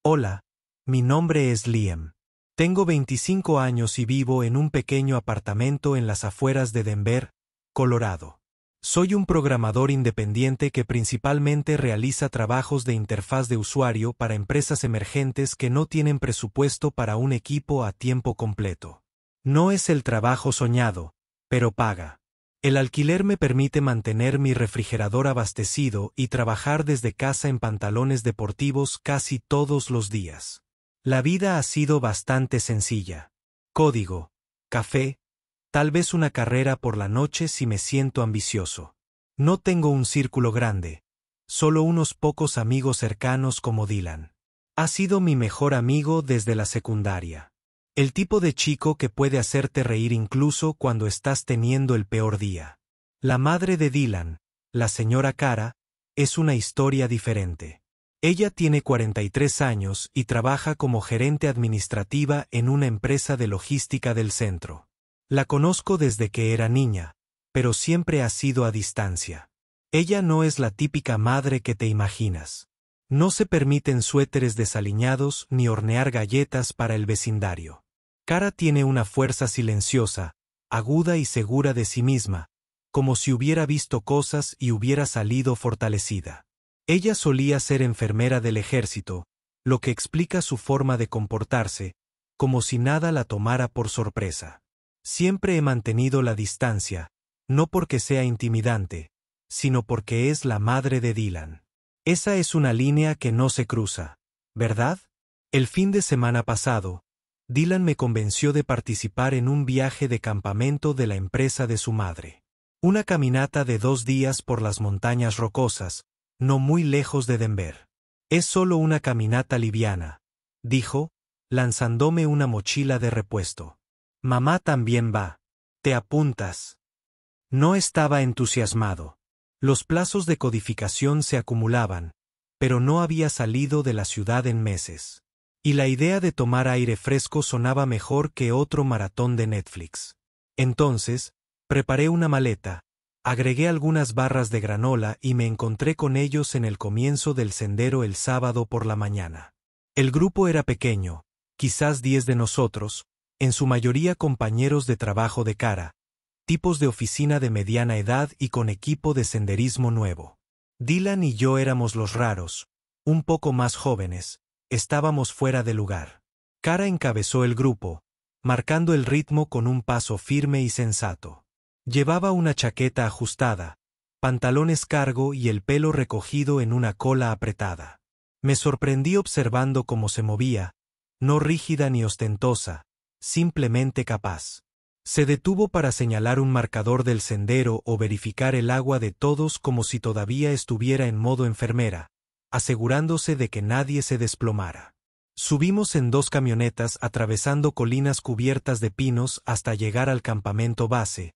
Hola, mi nombre es Liam. Tengo 25 años y vivo en un pequeño apartamento en las afueras de Denver, Colorado. Soy un programador independiente que principalmente realiza trabajos de interfaz de usuario para empresas emergentes que no tienen presupuesto para un equipo a tiempo completo. No es el trabajo soñado, pero paga. El alquiler me permite mantener mi refrigerador abastecido y trabajar desde casa en pantalones deportivos casi todos los días. La vida ha sido bastante sencilla. Código, café, tal vez una carrera por la noche si me siento ambicioso. No tengo un círculo grande, solo unos pocos amigos cercanos como Dylan. Ha sido mi mejor amigo desde la secundaria. El tipo de chico que puede hacerte reír incluso cuando estás teniendo el peor día. La madre de Dylan, la señora Cara, es una historia diferente. Ella tiene 43 años y trabaja como gerente administrativa en una empresa de logística del centro. La conozco desde que era niña, pero siempre ha sido a distancia. Ella no es la típica madre que te imaginas. No se permiten suéteres desaliñados ni hornear galletas para el vecindario. Cara tiene una fuerza silenciosa, aguda y segura de sí misma, como si hubiera visto cosas y hubiera salido fortalecida. Ella solía ser enfermera del ejército, lo que explica su forma de comportarse, como si nada la tomara por sorpresa. Siempre he mantenido la distancia, no porque sea intimidante, sino porque es la madre de Dylan. Esa es una línea que no se cruza, ¿verdad? El fin de semana pasado, Dylan me convenció de participar en un viaje de campamento de la empresa de su madre. Una caminata de 2 días por las montañas rocosas, no muy lejos de Denver. Es solo una caminata liviana, dijo, lanzándome una mochila de repuesto. Mamá también va. ¿Te apuntas? No estaba entusiasmado. Los plazos de codificación se acumulaban, pero no había salido de la ciudad en meses. Y la idea de tomar aire fresco sonaba mejor que otro maratón de Netflix. Entonces, preparé una maleta, agregué algunas barras de granola y me encontré con ellos en el comienzo del sendero el sábado por la mañana. El grupo era pequeño, quizás 10 de nosotros, en su mayoría compañeros de trabajo de Cara, tipos de oficina de mediana edad y con equipo de senderismo nuevo. Dylan y yo éramos los raros, un poco más jóvenes. Estábamos fuera de lugar. Cara encabezó el grupo, marcando el ritmo con un paso firme y sensato. Llevaba una chaqueta ajustada, pantalones cargo y el pelo recogido en una cola apretada. Me sorprendí observando cómo se movía, no rígida ni ostentosa, simplemente capaz. Se detuvo para señalar un marcador del sendero o verificar el agua de todos como si todavía estuviera en modo enfermera, asegurándose de que nadie se desplomara. Subimos en 2 camionetas atravesando colinas cubiertas de pinos hasta llegar al campamento base,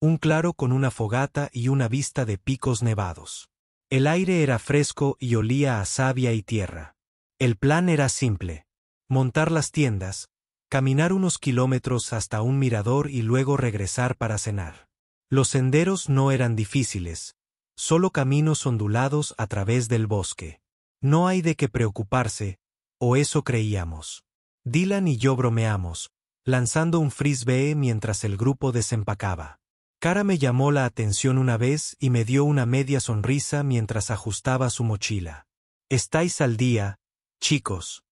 un claro con una fogata y una vista de picos nevados. El aire era fresco y olía a savia y tierra. El plan era simple: montar las tiendas, caminar unos kilómetros hasta un mirador y luego regresar para cenar. Los senderos no eran difíciles, solo caminos ondulados a través del bosque. No hay de qué preocuparse, o eso creíamos. Dylan y yo bromeamos, lanzando un frisbee mientras el grupo desempacaba. Cara me llamó la atención una vez y me dio una media sonrisa mientras ajustaba su mochila. «¿Estáis al día, chicos?»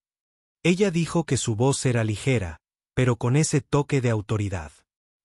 Ella dijo que su voz era ligera, pero con ese toque de autoridad.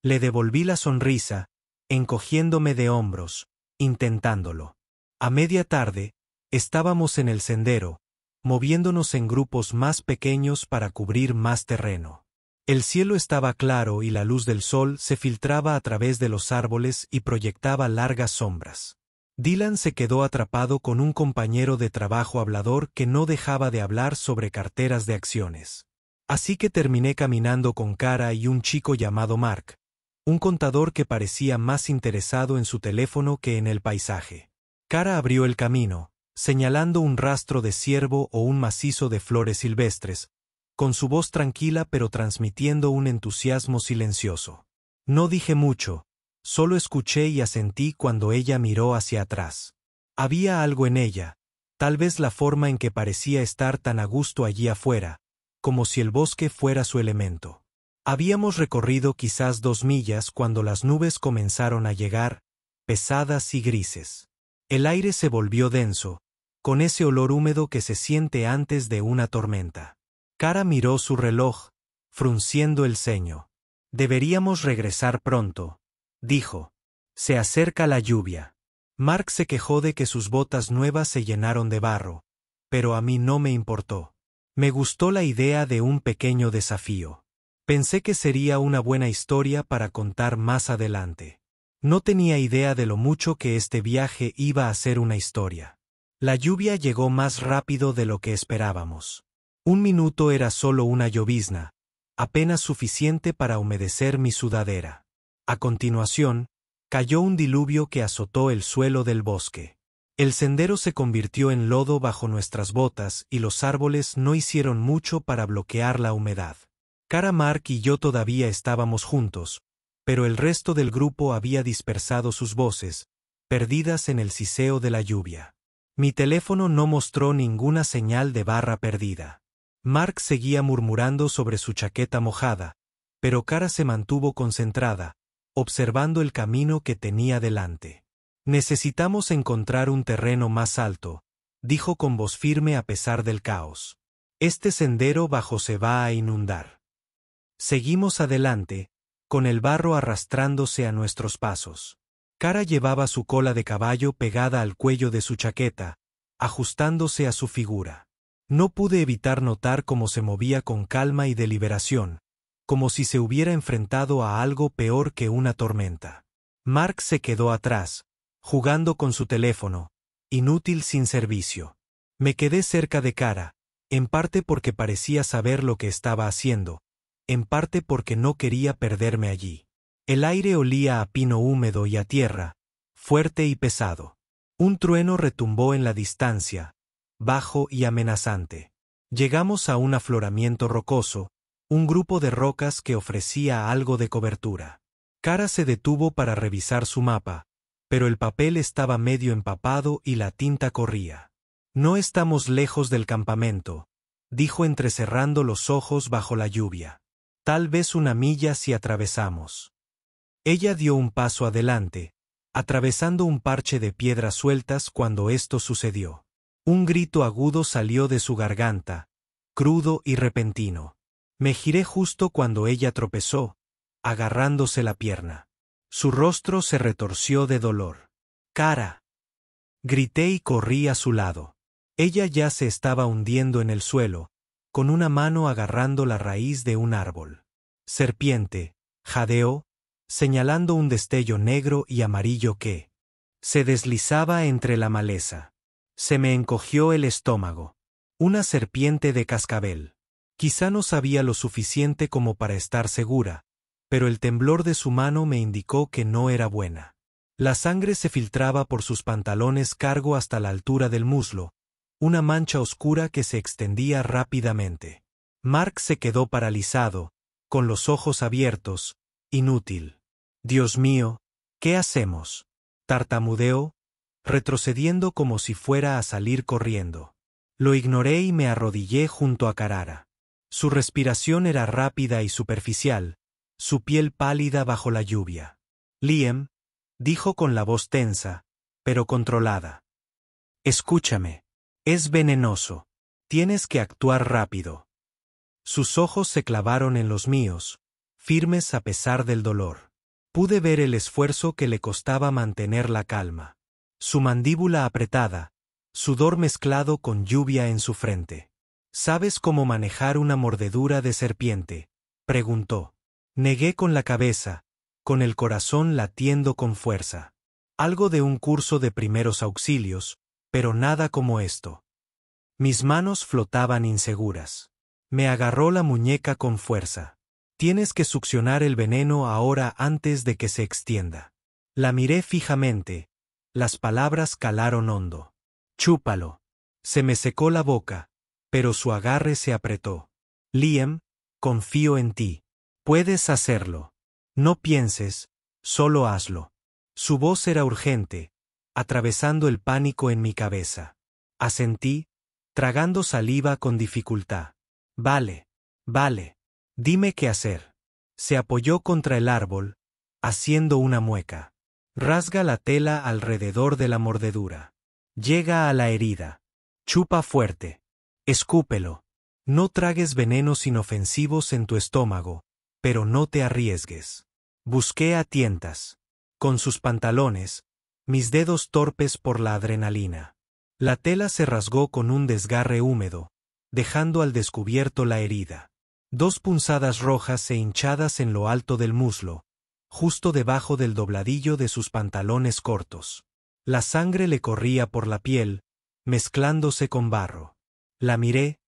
Le devolví la sonrisa, encogiéndome de hombros, intentándolo. A media tarde, estábamos en el sendero, moviéndonos en grupos más pequeños para cubrir más terreno. El cielo estaba claro y la luz del sol se filtraba a través de los árboles y proyectaba largas sombras. Dylan se quedó atrapado con un compañero de trabajo hablador que no dejaba de hablar sobre carteras de acciones. Así que terminé caminando con Cara y un chico llamado Mark, un contador que parecía más interesado en su teléfono que en el paisaje. Cara abrió el camino, señalando un rastro de ciervo o un macizo de flores silvestres, con su voz tranquila pero transmitiendo un entusiasmo silencioso. No dije mucho, solo escuché y asentí cuando ella miró hacia atrás. Había algo en ella, Tal vez la forma en que parecía estar tan a gusto allí afuera, como si el bosque fuera su elemento. Habíamos recorrido quizás 2 millas cuando las nubes comenzaron a llegar, pesadas y grises. El aire se volvió denso, con ese olor húmedo que se siente antes de una tormenta. Kara miró su reloj, frunciendo el ceño. Deberíamos regresar pronto, dijo. Se acerca la lluvia. Mark se quejó de que sus botas nuevas se llenaron de barro, pero a mí no me importó. Me gustó la idea de un pequeño desafío. Pensé que sería una buena historia para contar más adelante. No tenía idea de lo mucho que este viaje iba a ser una historia. La lluvia llegó más rápido de lo que esperábamos. 1 minuto era solo una llovizna, apenas suficiente para humedecer mi sudadera. A continuación, cayó un diluvio que azotó el suelo del bosque. El sendero se convirtió en lodo bajo nuestras botas y los árboles no hicieron mucho para bloquear la humedad. Kara, Mark y yo todavía estábamos juntos, pero el resto del grupo había dispersado sus voces, perdidas en el siseo de la lluvia. Mi teléfono no mostró ninguna señal de barra perdida. Mark seguía murmurando sobre su chaqueta mojada, pero Kara se mantuvo concentrada, observando el camino que tenía delante. Necesitamos encontrar un terreno más alto, dijo con voz firme a pesar del caos. Este sendero bajo se va a inundar. Seguimos adelante, con el barro arrastrándose a nuestros pasos. Kara llevaba su cola de caballo pegada al cuello de su chaqueta, ajustándose a su figura. No pude evitar notar cómo se movía con calma y deliberación, como si se hubiera enfrentado a algo peor que una tormenta. Mark se quedó atrás, jugando con su teléfono, inútil sin servicio. Me quedé cerca de Kara, en parte porque parecía saber lo que estaba haciendo, en parte porque no quería perderme allí. El aire olía a pino húmedo y a tierra, fuerte y pesado. Un trueno retumbó en la distancia, bajo y amenazante. Llegamos a un afloramiento rocoso, un grupo de rocas que ofrecía algo de cobertura. Kara se detuvo para revisar su mapa, pero el papel estaba medio empapado y la tinta corría. No estamos lejos del campamento, dijo entrecerrando los ojos bajo la lluvia. Tal vez 1 milla si atravesamos. Ella dio un paso adelante, atravesando un parche de piedras sueltas cuando esto sucedió. Un grito agudo salió de su garganta, crudo y repentino. Me giré justo cuando ella tropezó, agarrándose la pierna. Su rostro se retorció de dolor. «¡Kara!». Grité y corrí a su lado. Ella ya se estaba hundiendo en el suelo, con una mano agarrando la raíz de un árbol. «Serpiente», jadeó, señalando un destello negro y amarillo que se deslizaba entre la maleza. Se me encogió el estómago. Una serpiente de cascabel. Quizá no sabía lo suficiente como para estar segura, pero el temblor de su mano me indicó que no era buena. La sangre se filtraba por sus pantalones cargo hasta la altura del muslo, una mancha oscura que se extendía rápidamente. Mark se quedó paralizado, con los ojos abiertos, inútil. «Dios mío, ¿qué hacemos?», tartamudeó, retrocediendo como si fuera a salir corriendo. Lo ignoré y me arrodillé junto a Kara. Su respiración era rápida y superficial, su piel pálida bajo la lluvia. «Liam», dijo con la voz tensa, pero controlada. «Escúchame. Es venenoso. Tienes que actuar rápido». Sus ojos se clavaron en los míos, firmes a pesar del dolor. Pude ver el esfuerzo que le costaba mantener la calma. Su mandíbula apretada, sudor mezclado con lluvia en su frente. «¿Sabes cómo manejar una mordedura de serpiente?», preguntó. Negué con la cabeza, con el corazón latiendo con fuerza. Algo de un curso de primeros auxilios, pero nada como esto. Mis manos flotaban inseguras. Me agarró la muñeca con fuerza. «Tienes que succionar el veneno ahora antes de que se extienda». La miré fijamente. Las palabras calaron hondo. «Chúpalo». Se me secó la boca, pero su agarre se apretó. «Liam, confío en ti. Puedes hacerlo. No pienses, solo hazlo». Su voz era urgente, atravesando el pánico en mi cabeza. Asentí, tragando saliva con dificultad. Vale, vale. Dime qué hacer. Se apoyó contra el árbol, haciendo una mueca. Rasga la tela alrededor de la mordedura. Llega a la herida. Chupa fuerte. Escúpelo. No tragues venenos inofensivos en tu estómago, pero no te arriesgues. Busqué a tientas. Con sus pantalones, mis dedos torpes por la adrenalina. La tela se rasgó con un desgarre húmedo, dejando al descubierto la herida. 2 punzadas rojas e hinchadas en lo alto del muslo, justo debajo del dobladillo de sus pantalones cortos. La sangre le corría por la piel, mezclándose con barro. La miré,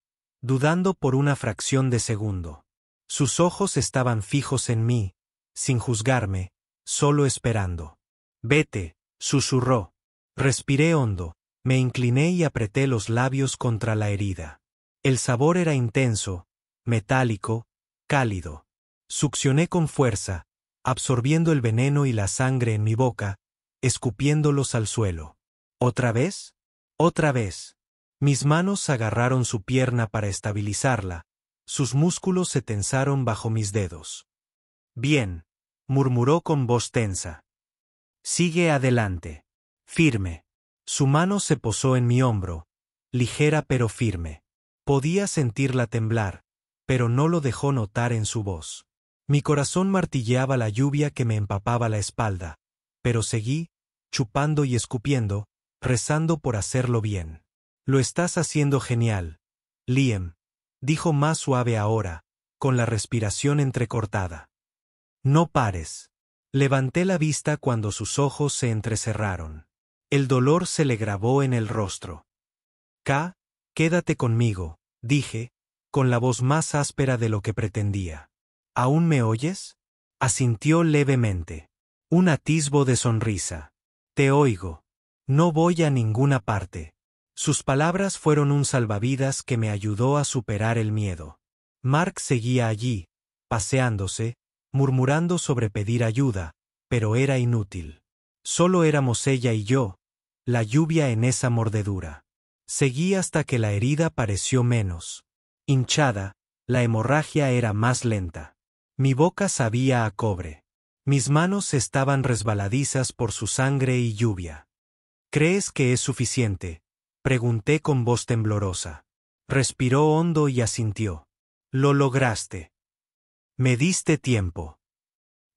dudando por una fracción de segundo. Sus ojos estaban fijos en mí, sin juzgarme, solo esperando. Vete, susurró. Respiré hondo, me incliné y apreté los labios contra la herida. El sabor era intenso, metálico, cálido. Succioné con fuerza, absorbiendo el veneno y la sangre en mi boca, escupiéndolos al suelo. ¿Otra vez? Otra vez. Mis manos agarraron su pierna para estabilizarla, sus músculos se tensaron bajo mis dedos. Bien, murmuró con voz tensa. Sigue adelante. Firme. Su mano se posó en mi hombro, ligera pero firme. Podía sentirla temblar, pero no lo dejó notar en su voz. Mi corazón martilleaba la lluvia que me empapaba la espalda, pero seguí, chupando y escupiendo, rezando por hacerlo bien. Lo estás haciendo genial, Liam, dijo más suave ahora, con la respiración entrecortada. No pares. Levanté la vista cuando sus ojos se entrecerraron. El dolor se le grabó en el rostro. Quédate conmigo, dije, con la voz más áspera de lo que pretendía. ¿Aún me oyes? Asintió levemente. Un atisbo de sonrisa. Te oigo. No voy a ninguna parte. Sus palabras fueron un salvavidas que me ayudó a superar el miedo. Mark seguía allí, paseándose, murmurando sobre pedir ayuda, pero era inútil. Solo éramos ella y yo, la lluvia en esa mordedura. Seguí hasta que la herida pareció menos hinchada, la hemorragia era más lenta. Mi boca sabía a cobre. Mis manos estaban resbaladizas por su sangre y lluvia. ¿Crees que es suficiente?, pregunté con voz temblorosa. Respiró hondo y asintió. Lo lograste. Me diste tiempo.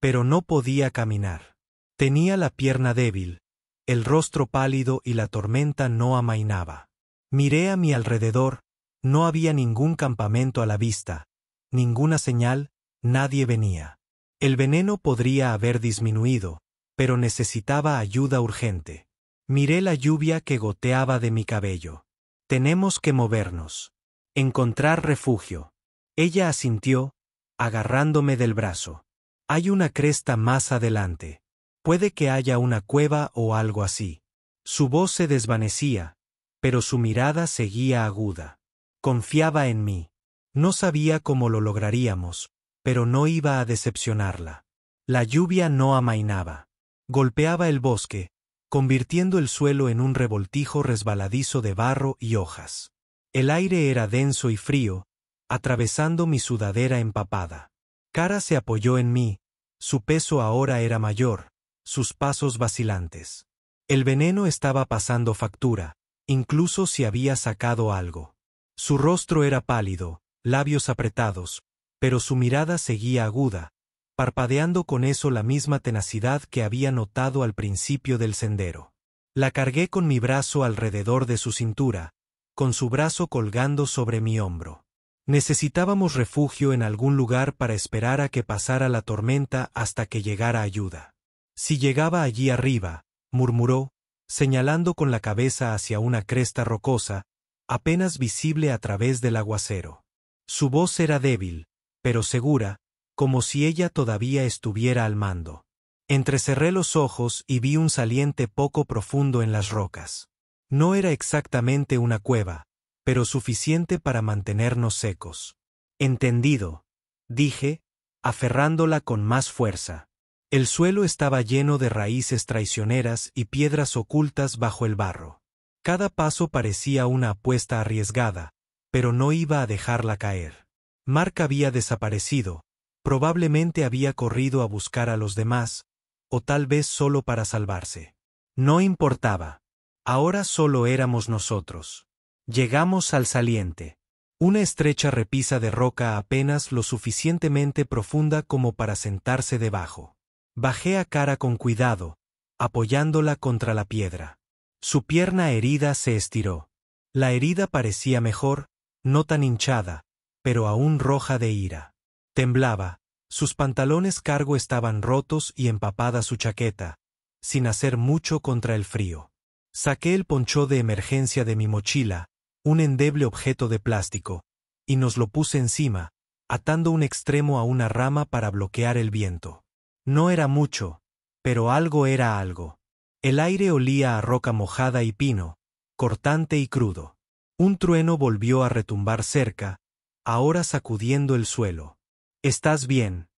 Pero no podía caminar. Tenía la pierna débil, el rostro pálido y la tormenta no amainaba. Miré a mi alrededor, no había ningún campamento a la vista, ninguna señal, nadie venía. El veneno podría haber disminuido, pero necesitaba ayuda urgente. Miré la lluvia que goteaba de mi cabello. Tenemos que movernos. Encontrar refugio. Ella asintió, agarrándome del brazo. Hay una cresta más adelante. Puede que haya una cueva o algo así. Su voz se desvanecía, pero su mirada seguía aguda. Confiaba en mí. No sabía cómo lo lograríamos, pero no iba a decepcionarla. La lluvia no amainaba. Golpeaba el bosque, convirtiendo el suelo en un revoltijo resbaladizo de barro y hojas. El aire era denso y frío, atravesando mi sudadera empapada. Cara se apoyó en mí, su peso ahora era mayor, sus pasos vacilantes. El veneno estaba pasando factura, incluso si había sacado algo. Su rostro era pálido, labios apretados, pero su mirada seguía aguda, parpadeando con eso la misma tenacidad que había notado al principio del sendero. La cargué con mi brazo alrededor de su cintura, con su brazo colgando sobre mi hombro. Necesitábamos refugio en algún lugar para esperar a que pasara la tormenta hasta que llegara ayuda. Si llegaba allí arriba, murmuró, señalando con la cabeza hacia una cresta rocosa, apenas visible a través del aguacero. Su voz era débil, pero segura, como si ella todavía estuviera al mando. Entrecerré los ojos y vi un saliente poco profundo en las rocas. No era exactamente una cueva, pero suficiente para mantenernos secos. Entendido, dije, aferrándola con más fuerza. El suelo estaba lleno de raíces traicioneras y piedras ocultas bajo el barro. Cada paso parecía una apuesta arriesgada, pero no iba a dejarla caer. Mark había desaparecido, probablemente había corrido a buscar a los demás, o tal vez solo para salvarse. No importaba. Ahora solo éramos nosotros. Llegamos al saliente. Una estrecha repisa de roca apenas lo suficientemente profunda como para sentarse debajo. Bajé a Cara con cuidado, apoyándola contra la piedra. Su pierna herida se estiró. La herida parecía mejor, no tan hinchada, pero aún roja de ira. Temblaba, sus pantalones cargo estaban rotos y empapada su chaqueta, sin hacer mucho contra el frío. Saqué el poncho de emergencia de mi mochila, un endeble objeto de plástico, y nos lo puse encima, atando un extremo a una rama para bloquear el viento. No era mucho, pero algo era algo. El aire olía a roca mojada y pino, cortante y crudo. Un trueno volvió a retumbar cerca, ahora sacudiendo el suelo. ¿Estás bien?,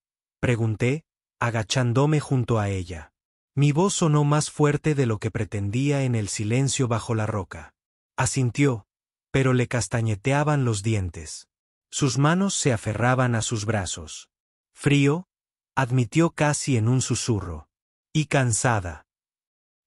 pregunté, agachándome junto a ella. Mi voz sonó más fuerte de lo que pretendía en el silencio bajo la roca. Asintió, pero le castañeteaban los dientes. Sus manos se aferraban a sus brazos. Frío, admitió casi en un susurro. Y cansada.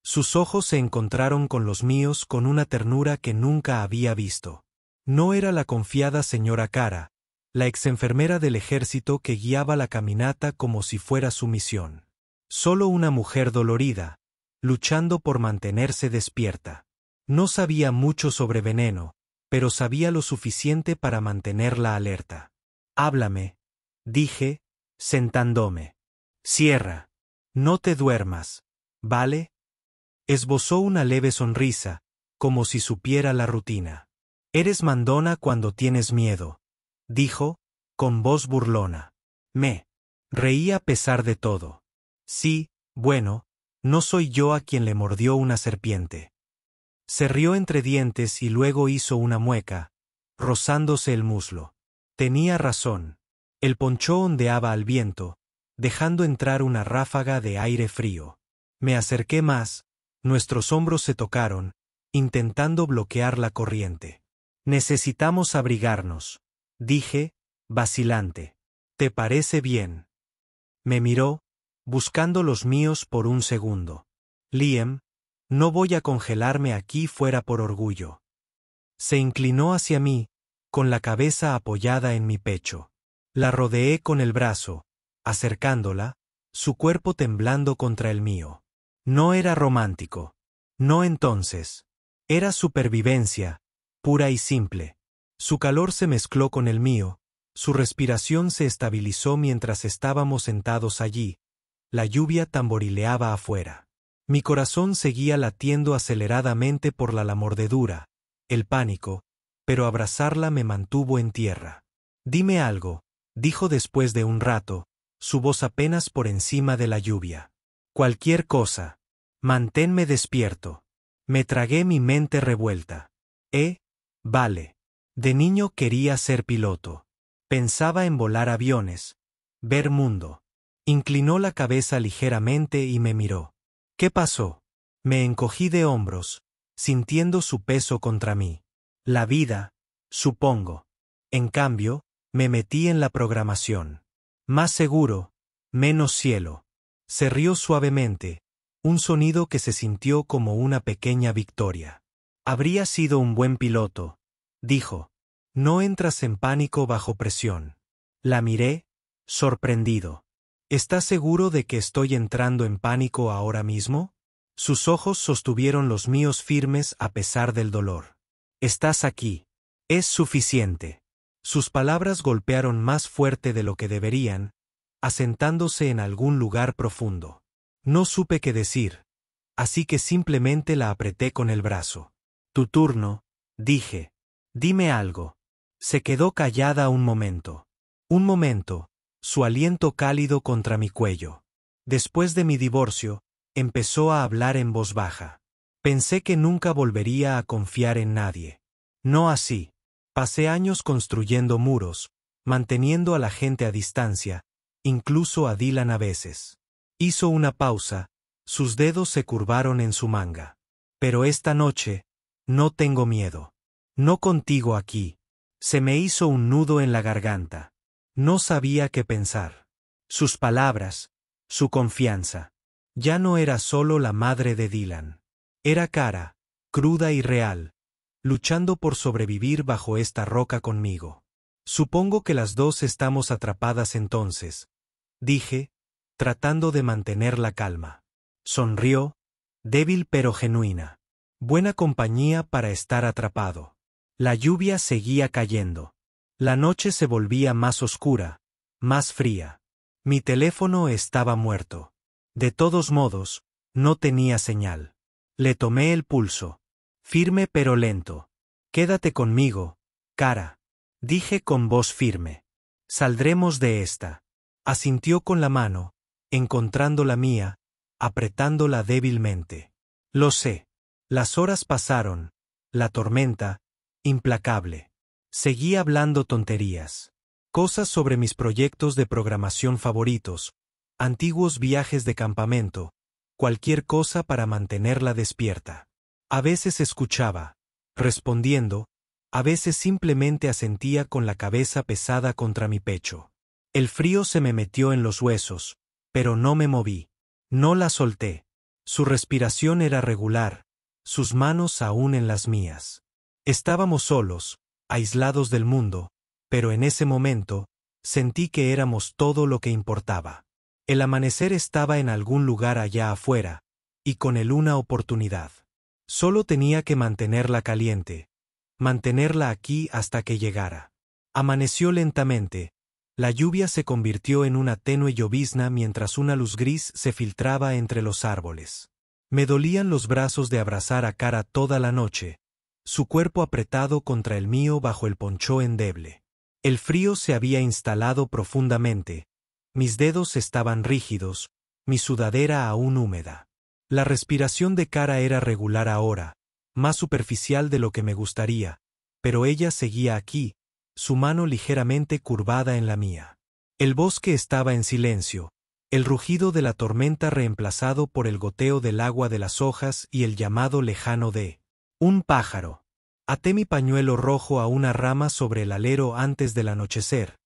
Sus ojos se encontraron con los míos con una ternura que nunca había visto. No era la confiada señora Cara, la exenfermera del ejército que guiaba la caminata como si fuera su misión. Solo una mujer dolorida, luchando por mantenerse despierta. No sabía mucho sobre veneno, pero sabía lo suficiente para mantenerla alerta. Háblame, dije, sentándome. Cierra. No te duermas, ¿vale? Esbozó una leve sonrisa, como si supiera la rutina. Eres mandona cuando tienes miedo, dijo, con voz burlona. Me reí a pesar de todo. Sí, bueno, no soy yo a quien le mordió una serpiente. Se rió entre dientes y luego hizo una mueca, rozándose el muslo. Tenía razón. El poncho ondeaba al viento, dejando entrar una ráfaga de aire frío. Me acerqué más, nuestros hombros se tocaron, intentando bloquear la corriente. Necesitamos abrigarnos, dije, vacilante. ¿Te parece bien? Me miró, buscando los míos por un segundo. Liam, no voy a congelarme aquí fuera por orgullo. Se inclinó hacia mí, con la cabeza apoyada en mi pecho. La rodeé con el brazo, acercándola, su cuerpo temblando contra el mío. No era romántico. No entonces. Era supervivencia, pura y simple. Su calor se mezcló con el mío, su respiración se estabilizó mientras estábamos sentados allí. La lluvia tamborileaba afuera. Mi corazón seguía latiendo aceleradamente por la mordedura, el pánico, pero abrazarla me mantuvo en tierra. Dime algo, dijo después de un rato, su voz apenas por encima de la lluvia. Cualquier cosa. Manténme despierto. Me tragué mi mente revuelta. Vale. De niño quería ser piloto. Pensaba en volar aviones, ver mundo. Inclinó la cabeza ligeramente y me miró. ¿Qué pasó? Me encogí de hombros, sintiendo su peso contra mí. La vida, supongo. En cambio, me metí en la programación. Más seguro, menos cielo. Se rió suavemente, un sonido que se sintió como una pequeña victoria. Habría sido un buen piloto, dijo. No entras en pánico bajo presión. La miré, sorprendido. ¿Estás seguro de que estoy entrando en pánico ahora mismo? Sus ojos sostuvieron los míos firmes a pesar del dolor. Estás aquí. Es suficiente. Sus palabras golpearon más fuerte de lo que deberían, asentándose en algún lugar profundo. No supe qué decir, así que simplemente la apreté con el brazo. Tu turno, dije. Dime algo. Se quedó callada un momento. Un momento, su aliento cálido contra mi cuello. Después de mi divorcio, empezó a hablar en voz baja. Pensé que nunca volvería a confiar en nadie. No así. Pasé años construyendo muros, manteniendo a la gente a distancia, incluso a Dylan a veces. Hizo una pausa, sus dedos se curvaron en su manga. Pero esta noche, No tengo miedo. No contigo aquí. Se me hizo un nudo en la garganta. No sabía qué pensar. Sus palabras, su confianza. Ya no era solo la madre de Dylan. Era Kara, cruda y real, luchando por sobrevivir bajo esta roca conmigo. Supongo que las dos estamos atrapadas entonces, dije, tratando de mantener la calma. Sonrió, débil pero genuina. Buena compañía para estar atrapado. La lluvia seguía cayendo. La noche se volvía más oscura, más fría. Mi teléfono estaba muerto. De todos modos, no tenía señal. Le tomé el pulso. Firme pero lento. Quédate conmigo, Kara, dije con voz firme. Saldremos de esta. Asintió con la mano, encontrando la mía, apretándola débilmente. Lo sé. Las horas pasaron. La tormenta, implacable. Seguí hablando tonterías. Cosas sobre mis proyectos de programación favoritos, antiguos viajes de campamento, cualquier cosa para mantenerla despierta. A veces escuchaba, respondiendo, a veces simplemente asentía con la cabeza pesada contra mi pecho. El frío se me metió en los huesos, pero no me moví. No la solté. Su respiración era regular, sus manos aún en las mías. Estábamos solos, aislados del mundo, pero en ese momento, sentí que éramos todo lo que importaba. El amanecer estaba en algún lugar allá afuera, y con él una oportunidad. Solo tenía que mantenerla caliente, mantenerla aquí hasta que llegara. Amaneció lentamente, la lluvia se convirtió en una tenue llovizna mientras una luz gris se filtraba entre los árboles. Me dolían los brazos de abrazar a Kara toda la noche, su cuerpo apretado contra el mío bajo el poncho endeble. El frío se había instalado profundamente, mis dedos estaban rígidos, mi sudadera aún húmeda. La respiración de Kara era regular ahora, más superficial de lo que me gustaría, pero ella seguía aquí, su mano ligeramente curvada en la mía. El bosque estaba en silencio, el rugido de la tormenta reemplazado por el goteo del agua de las hojas y el llamado lejano de un pájaro. Até mi pañuelo rojo a una rama sobre el alero antes del anochecer,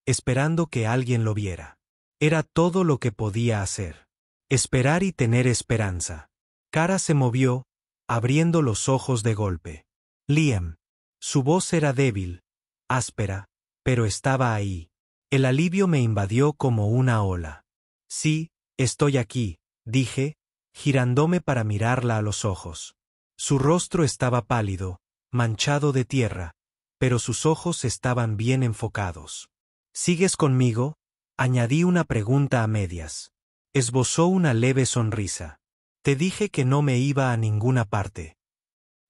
esperando que alguien lo viera. Era todo lo que podía hacer. Esperar y tener esperanza. Kara se movió, abriendo los ojos de golpe. Liam. Su voz era débil, áspera, pero estaba ahí. El alivio me invadió como una ola. Sí, estoy aquí, dije, girándome para mirarla a los ojos. Su rostro estaba pálido, manchado de tierra, pero sus ojos estaban bien enfocados. ¿Sigues conmigo? Añadí una pregunta a medias. Esbozó una leve sonrisa. Te dije que no me iba a ninguna parte.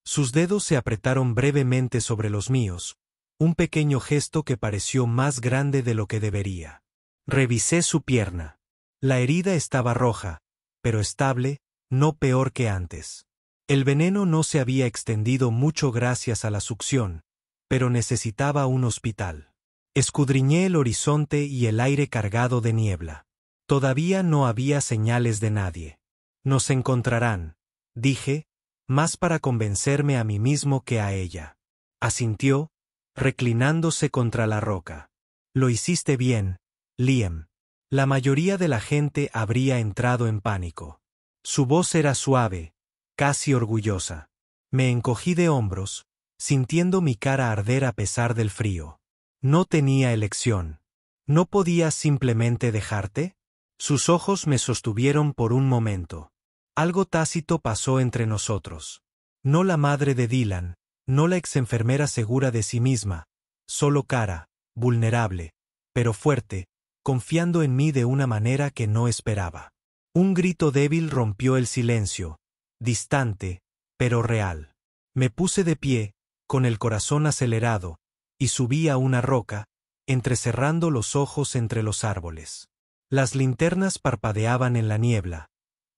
Sus dedos se apretaron brevemente sobre los míos, un pequeño gesto que pareció más grande de lo que debería. Revisé su pierna. La herida estaba roja, pero estable, no peor que antes. El veneno no se había extendido mucho gracias a la succión, pero necesitaba un hospital. Escudriñé el horizonte y el aire cargado de niebla. Todavía no había señales de nadie. Nos encontrarán, dije, más para convencerme a mí mismo que a ella. Asintió, reclinándose contra la roca. Lo hiciste bien, Liam. La mayoría de la gente habría entrado en pánico. Su voz era suave, casi orgullosa. Me encogí de hombros, sintiendo mi cara arder a pesar del frío. No tenía elección. ¿No podía simplemente dejarte? Sus ojos me sostuvieron por un momento. Algo tácito pasó entre nosotros. No la madre de Dylan, no la exenfermera segura de sí misma, solo Kara, vulnerable, pero fuerte, confiando en mí de una manera que no esperaba. Un grito débil rompió el silencio, distante, pero real. Me puse de pie, con el corazón acelerado, y subí a una roca, entrecerrando los ojos entre los árboles. Las linternas parpadeaban en la niebla.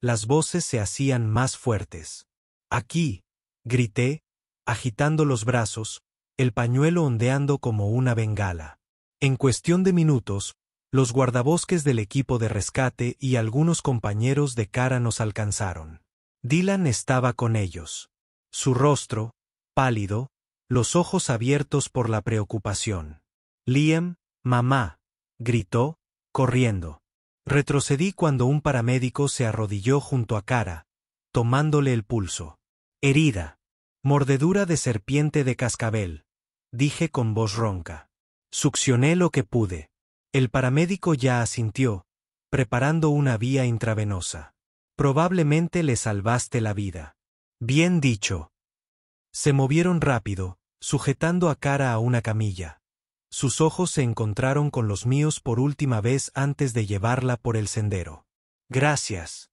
Las voces se hacían más fuertes. Aquí, grité, agitando los brazos, el pañuelo ondeando como una bengala. En cuestión de minutos, los guardabosques del equipo de rescate y algunos compañeros de Kara nos alcanzaron. Dylan estaba con ellos. Su rostro, pálido, los ojos abiertos por la preocupación. Liam, mamá, gritó, corriendo. Retrocedí cuando un paramédico se arrodilló junto a Cara, tomándole el pulso. Herida. Mordedura de serpiente de cascabel, dije con voz ronca. Succioné lo que pude. El paramédico ya asintió, preparando una vía intravenosa. Probablemente le salvaste la vida. Bien dicho. Se movieron rápido, sujetando a Cara a una camilla. Sus ojos se encontraron con los míos por última vez antes de llevarla por el sendero. Gracias.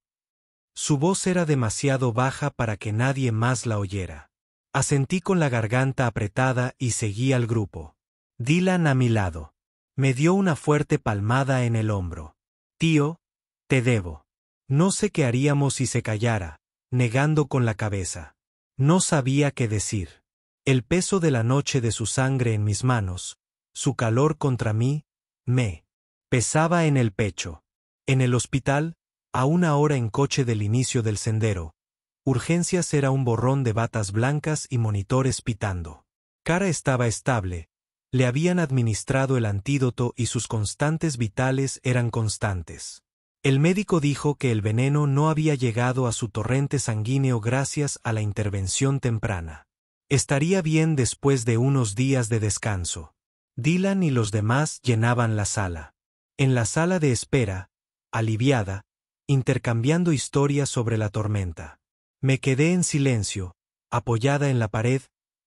Su voz era demasiado baja para que nadie más la oyera. Asentí con la garganta apretada y seguí al grupo. Dylan a mi lado. Me dio una fuerte palmada en el hombro. Tío, te debo. No sé qué haríamos si se callara, negando con la cabeza. No sabía qué decir. El peso de la noche de su sangre en mis manos, su calor contra mí, me pesaba en el pecho. En el hospital, a una hora en coche del inicio del sendero, urgencias era un borrón de batas blancas y monitores pitando. Cara estaba estable, le habían administrado el antídoto y sus constantes vitales eran constantes. El médico dijo que el veneno no había llegado a su torrente sanguíneo gracias a la intervención temprana. Estaría bien después de unos días de descanso. Dylan y los demás llenaban la sala. En la sala de espera, aliviada, intercambiando historias sobre la tormenta. Me quedé en silencio, apoyada en la pared,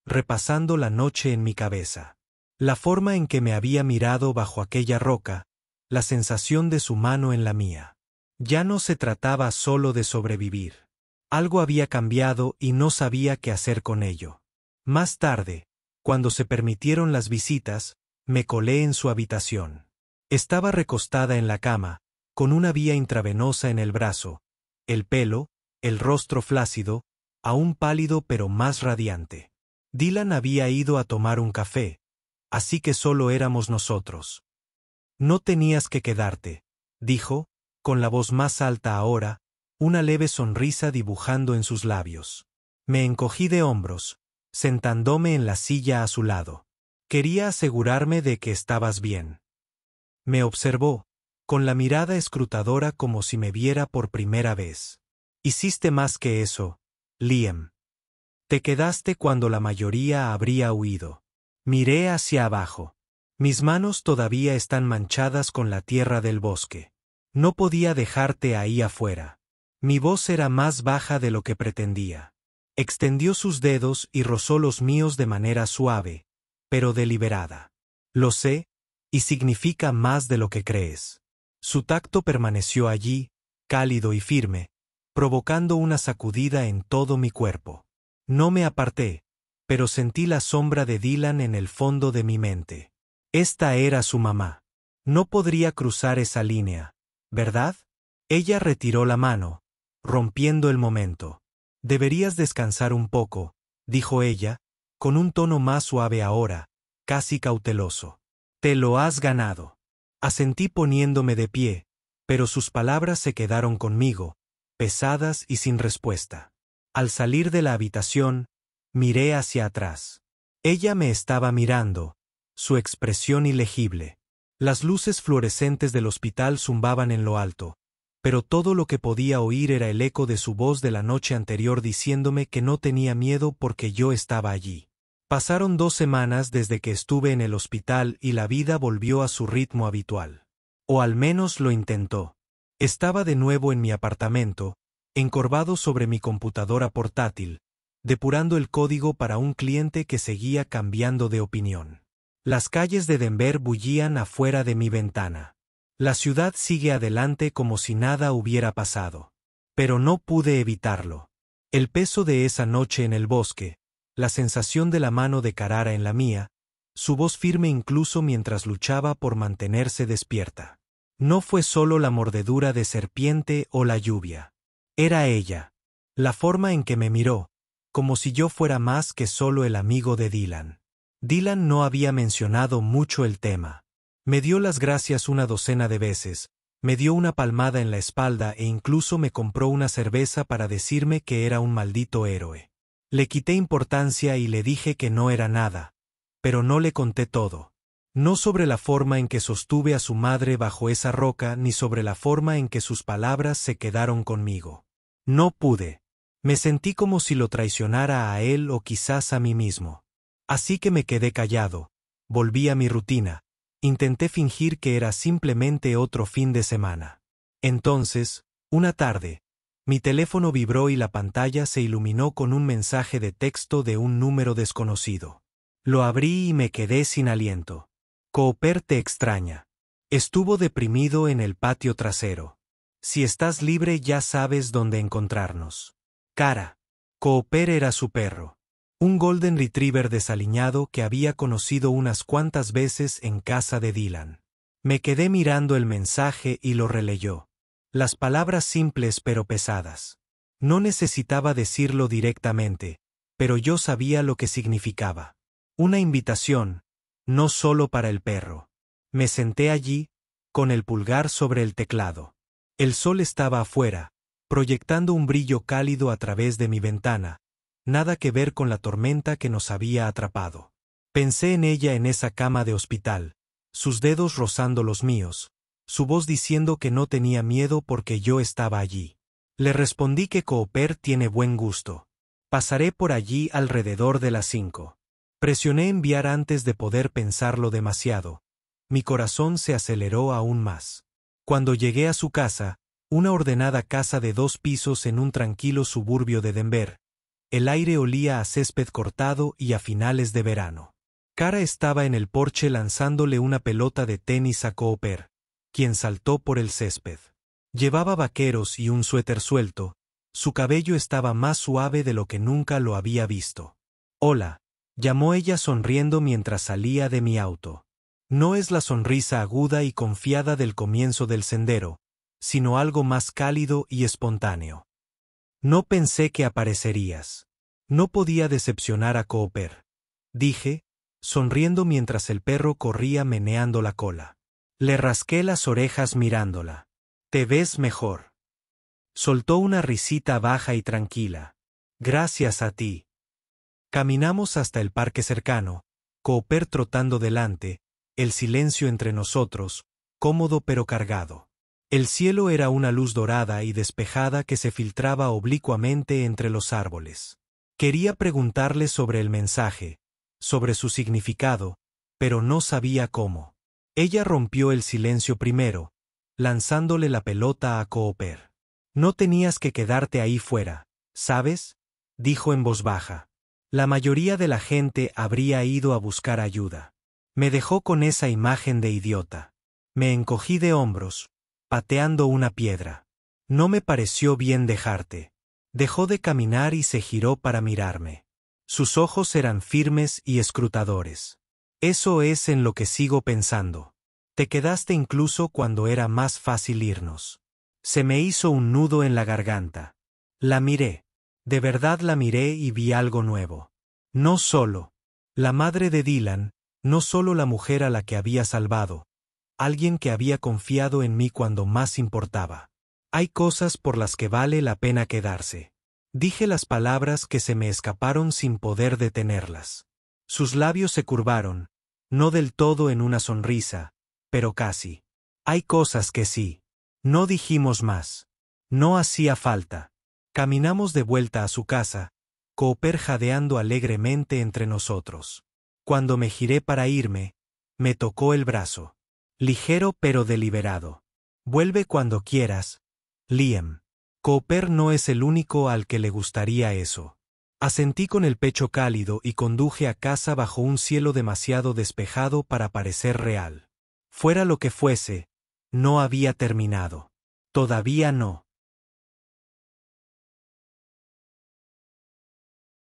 repasando la noche en mi cabeza. La forma en que me había mirado bajo aquella roca, la sensación de su mano en la mía. Ya no se trataba solo de sobrevivir. Algo había cambiado y no sabía qué hacer con ello. Más tarde, cuando se permitieron las visitas, me colé en su habitación. Estaba recostada en la cama, con una vía intravenosa en el brazo, el pelo, el rostro flácido, aún pálido pero más radiante. Dylan había ido a tomar un café, así que solo éramos nosotros. No tenías que quedarte, dijo, con la voz más alta ahora, una leve sonrisa dibujando en sus labios. Me encogí de hombros, sentándome en la silla a su lado. Quería asegurarme de que estabas bien. Me observó, con la mirada escrutadora como si me viera por primera vez. Hiciste más que eso, Liam. Te quedaste cuando la mayoría habría huido. Miré hacia abajo. Mis manos todavía están manchadas con la tierra del bosque. No podía dejarte ahí afuera. Mi voz era más baja de lo que pretendía. Extendió sus dedos y rozó los míos de manera suave, pero deliberada. Lo sé, y significa más de lo que crees. Su tacto permaneció allí, cálido y firme, provocando una sacudida en todo mi cuerpo. No me aparté, pero sentí la sombra de Dylan en el fondo de mi mente. Esta era su mamá. No podría cruzar esa línea, ¿verdad? Ella retiró la mano, rompiendo el momento. Deberías descansar un poco, dijo ella, con un tono más suave ahora, casi cauteloso. Te lo has ganado. Asentí poniéndome de pie, pero sus palabras se quedaron conmigo, pesadas y sin respuesta. Al salir de la habitación, miré hacia atrás. Ella me estaba mirando, su expresión ilegible. Las luces fluorescentes del hospital zumbaban en lo alto, pero todo lo que podía oír era el eco de su voz de la noche anterior diciéndome que no tenía miedo porque yo estaba allí. Pasaron 2 semanas desde que estuve en el hospital y la vida volvió a su ritmo habitual. O al menos lo intentó. Estaba de nuevo en mi apartamento, encorvado sobre mi computadora portátil, depurando el código para un cliente que seguía cambiando de opinión. Las calles de Denver bullían afuera de mi ventana. La ciudad sigue adelante como si nada hubiera pasado. Pero no pude evitarlo. El peso de esa noche en el bosque, la sensación de la mano de Carara en la mía, su voz firme incluso mientras luchaba por mantenerse despierta. No fue solo la mordedura de serpiente o la lluvia. Era ella. La forma en que me miró, como si yo fuera más que solo el amigo de Dylan. Dylan no había mencionado mucho el tema. Me dio las gracias una docena de veces, me dio una palmada en la espalda e incluso me compró una cerveza para decirme que era un maldito héroe. Le quité importancia y le dije que no era nada, pero no le conté todo. No sobre la forma en que sostuve a su madre bajo esa roca ni sobre la forma en que sus palabras se quedaron conmigo. No pude. Me sentí como si lo traicionara a él o quizás a mí mismo. Así que me quedé callado, volví a mi rutina, intenté fingir que era simplemente otro fin de semana. Entonces, una tarde, mi teléfono vibró y la pantalla se iluminó con un mensaje de texto de un número desconocido. Lo abrí y me quedé sin aliento. Cooper te extraña. Estuvo deprimido en el patio trasero. Si estás libre ya sabes dónde encontrarnos. Cara. Cooper era su perro. Un Golden Retriever desaliñado que había conocido unas cuantas veces en casa de Dylan. Me quedé mirando el mensaje y lo releyó. Las palabras simples pero pesadas. No necesitaba decirlo directamente, pero yo sabía lo que significaba. Una invitación, no solo para el perro. Me senté allí, con el pulgar sobre el teclado. El sol estaba afuera, proyectando un brillo cálido a través de mi ventana, nada que ver con la tormenta que nos había atrapado. Pensé en ella en esa cama de hospital, sus dedos rozando los míos, su voz diciendo que no tenía miedo porque yo estaba allí. Le respondí que Cooper tiene buen gusto. Pasaré por allí alrededor de las 5. Presioné enviar antes de poder pensarlo demasiado. Mi corazón se aceleró aún más. Cuando llegué a su casa, una ordenada casa de 2 pisos en un tranquilo suburbio de Denver, el aire olía a césped cortado y a finales de verano. Cara estaba en el porche lanzándole una pelota de tenis a Cooper, quien saltó por el césped. Llevaba vaqueros y un suéter suelto, su cabello estaba más suave de lo que nunca lo había visto. Hola, llamó ella sonriendo mientras salía de mi auto. No es la sonrisa aguda y confiada del comienzo del sendero, sino algo más cálido y espontáneo. No pensé que aparecerías. No podía decepcionar a Cooper, dije, sonriendo mientras el perro corría meneando la cola. Le rasqué las orejas mirándola. Te ves mejor. Soltó una risita baja y tranquila. Gracias a ti. Caminamos hasta el parque cercano, Cooper trotando delante, el silencio entre nosotros, cómodo pero cargado. El cielo era una luz dorada y despejada que se filtraba oblicuamente entre los árboles. Quería preguntarle sobre el mensaje, sobre su significado, pero no sabía cómo. Ella rompió el silencio primero, lanzándole la pelota a Cooper. No tenías que quedarte ahí fuera, ¿sabes? Dijo en voz baja. La mayoría de la gente habría ido a buscar ayuda. Me dejó con esa imagen de idiota. Me encogí de hombros, pateando una piedra. No me pareció bien dejarte. Dejó de caminar y se giró para mirarme. Sus ojos eran firmes y escrutadores. Eso es en lo que sigo pensando. Te quedaste incluso cuando era más fácil irnos. Se me hizo un nudo en la garganta. La miré. De verdad la miré y vi algo nuevo. No solo la madre de Dylan, no solo la mujer a la que había salvado, alguien que había confiado en mí cuando más importaba. Hay cosas por las que vale la pena quedarse. Dije las palabras que se me escaparon sin poder detenerlas. Sus labios se curvaron, no del todo en una sonrisa, pero casi. Hay cosas que sí. No dijimos más. No hacía falta. Caminamos de vuelta a su casa, Cooper jadeando alegremente entre nosotros. Cuando me giré para irme, me tocó el brazo. Ligero pero deliberado. Vuelve cuando quieras, Liam. Cooper no es el único al que le gustaría eso. Asentí con el pecho cálido y conduje a casa bajo un cielo demasiado despejado para parecer real. Fuera lo que fuese, no había terminado. Todavía no.